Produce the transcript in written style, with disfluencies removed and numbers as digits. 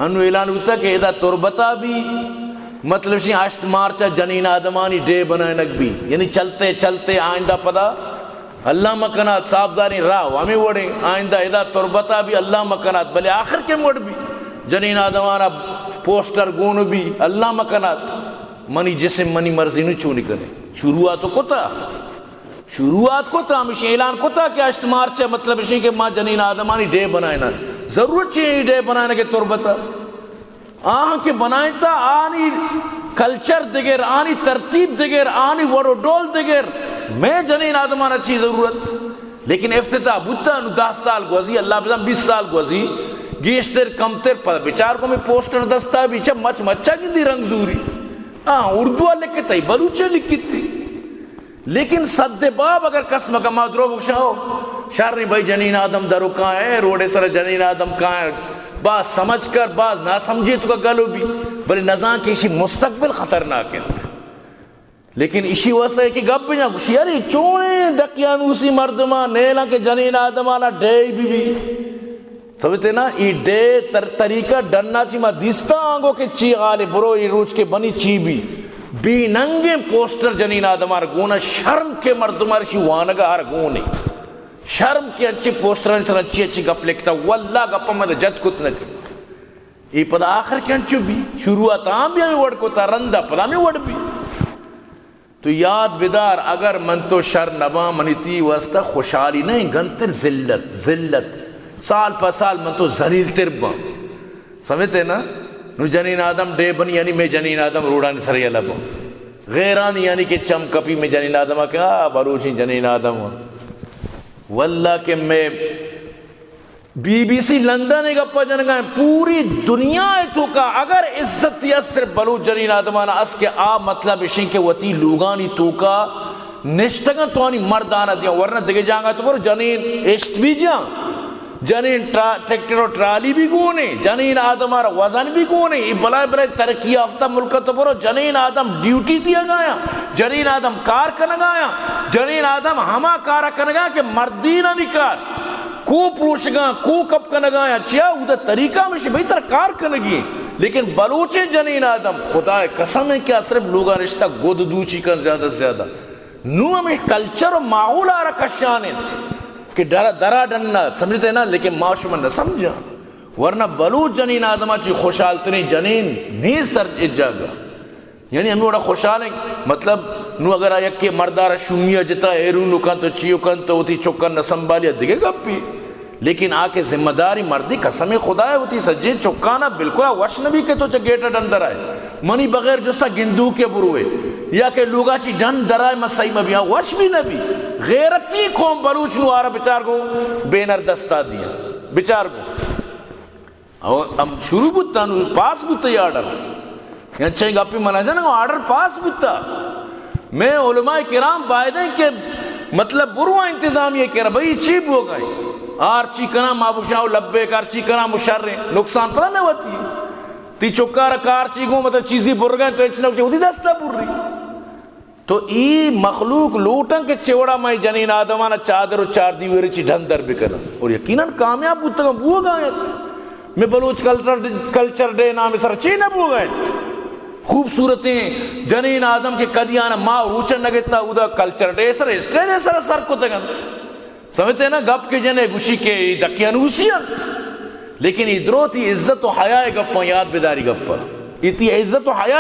انو اعلان ہوتا کہ ادا تربتا بھی مطلب شی 8 مارچ جنین آدمانی ڈے بنائے نک بھی، یعنی چلتے چلتے آئندہ پدا اللہ مکنات صاحب زاری راہ ہمیں وڑے آئندہ ادا تربتا بھی اللہ مکنات، بلے آخر کے مڑ بھی جنین آدمانا پوسٹر گون بھی اللہ مکنات، منی جسم منی مرضی نو چونی کرے. شروعات کو تا ہمیشہ اعلان کو تا کہ 8 مارچ ہے، مطلب اسی کہ ماں جنین آدمانی ڈے بنائے نا، ضرورت چاہیے ڈے بنائے کہ تربتا آہاں کے بنائیں تا آنی کلچر دگر، آنی ترتیب دگر، آنی وڑو ڈول دگر، میں جنین آدمان اچھی ضرورت. لیکن افتتاح بودتا 10 سال گوزی، اللہ بزام 20 سال گوزی، گیشتر کمتر پر بچار کو میں پوسٹر دستا بیچا مچا کی دی رنگ زوری اردو لکھتا ہی بلوچے لکھتی. لیکن صد باب اگر قسم کا مادرو بکشاؤ شارنی بھائی جنین آدم درو کہاں ہے، روڑے سر جنین آدم کہاں ہے، بعض سمجھ کر بعض نہ سمجھے تو کا گلو بھی، بلے نظام کی اسی مستقبل خطرناک ہے. لیکن اسی واسطہ ہے کہ گب بھی نہ کچھ یاری چونے ڈکیانوسی مردمہ نیلا کے جنین آدمانا ڈے بھی سمجھتے نا، ای ڈے طریقہ ڈننا چی ما دیستا آنگو کہ چی غالے برو ای روچ کے بنی چی بھی ننگے پوسٹر جنین آدمار گونا، شرم کے مردمار شی وانگا ہر گونے، شرم کے اچھے پوسٹران سر اچھی گپ لکھتا، واللہ گپا میں جد کت نکی. ای پدا آخر کے انچو بھی شروعات آم بھی ہمیں وڑ کو تا رندہ پدا ہمیں وڑ بھی. تو یاد بدار اگر من تو شر نبا منیتی واسطہ خوشحالی نہیں گنتر ذلت سال پر سال من تو ذلیل تربا سمجھتے نا. نو جنین آدم ڈے بنی یعنی میں جنین آدم روڑانی سریا لبا، غیرانی یعنی کہ چم کپی میں جنین آدم کہا بروچی جنین آدم واللہ کہ میں BBC لندن ایک اپا جنگا پوری دنیا ہے تو کا اگر عزت یسر بلوچ جنین آدمانا اس کے آپ مطلب اشیں کہ وطی لوگانی تو کا نشتگا تو آنی مردانا دیا ورنہ دگے جانگا تو برو جنین عشت بھی جان، جنین ٹریکٹر و ٹرالی بھی گونے، جنین آدم آرہ وزن بھی گونے، بلائے ترقی یافتہ ملکہ تو برو جنین آدم ڈیوٹی دیا گایا، جنین آدم کار کنگایا، جنین آدم ہما کارا کنگایا کہ مردینہ نکار کو پروشگاں کو کپ کنگایا چیا ادھا طریقہ میں سے بہتر کار کنگی. لیکن بلوچے جنین آدم خدا قسم ہے کیا صرف لوگا رشتہ گود دوچی کن زیادہ سے زیادہ نو ہمیں کلچر و معول آرہ کشانے کہ درا ڈننا سمجھتے نا، لیکن معاشمہ نہ سمجھا ورنہ بلوچ جنین آدمہ چی خوشحالتنی جنین نہیں سر اجاگا، یعنی ہم نوڑا خوشحال ہیں مطلب نو اگر آیا کہ مردارہ شمیہ جتا ایرون لکن تو چیو کن تو ہوتی چکن نہ سنبالیا دگے گا پی. لیکن آکے ذمہ داری مردی قسم خدا ہے ہوتی سجے چکانا بالکل وش نبی کے تو چگیٹا ڈن در آئے منی بغیر جستا گندو کے بروے یا کہ لوگا چی ڈن در آئے مسائی مبی وش بھی نبی غیرتی قوم بلوچ نو آرہ بچار کو بینر دستا دیا بچار کو ہم شروع بودتا نو پاس بودتا یا آڈر یعنی چاہیے گا پی منہ جانا آڈر پاس بودتا. میں علماء کرام باید ہیں کہ مطلب بروا انتظام یہ کہہ رہا بھئی چیب ہو گئے آرچی کنا مابوشاو لبے کارچی کنا مشرے نقصان پتہ میں ہوتی ہے تی چکا رکا آرچی گو مطلب چیزی بر گئے تو اچھنا ہوتی دستا بر رہی. تو ای مخلوق لوٹن کے چوڑا میں جنین آدمانا چادر و چار دیوری چی ڈھندر بکنا اور یقیناً کامیاب بودتا گا بو گئے. میں بلوچ کلچر ڈے نام سر چینا بو گئے خوبصورتیں جنین آدم کے قدیانا ماں روچن نگتا ادا کلچر ڈے سر اسٹیج سر سر کو تگن سمجھتے ہیں نا گپ کے جنے گوشی کے دکیانوسیاں. لیکن ادرو تھی عزت و حیاء گپا یاد بیداری گپا، اتنی عزت و حیاء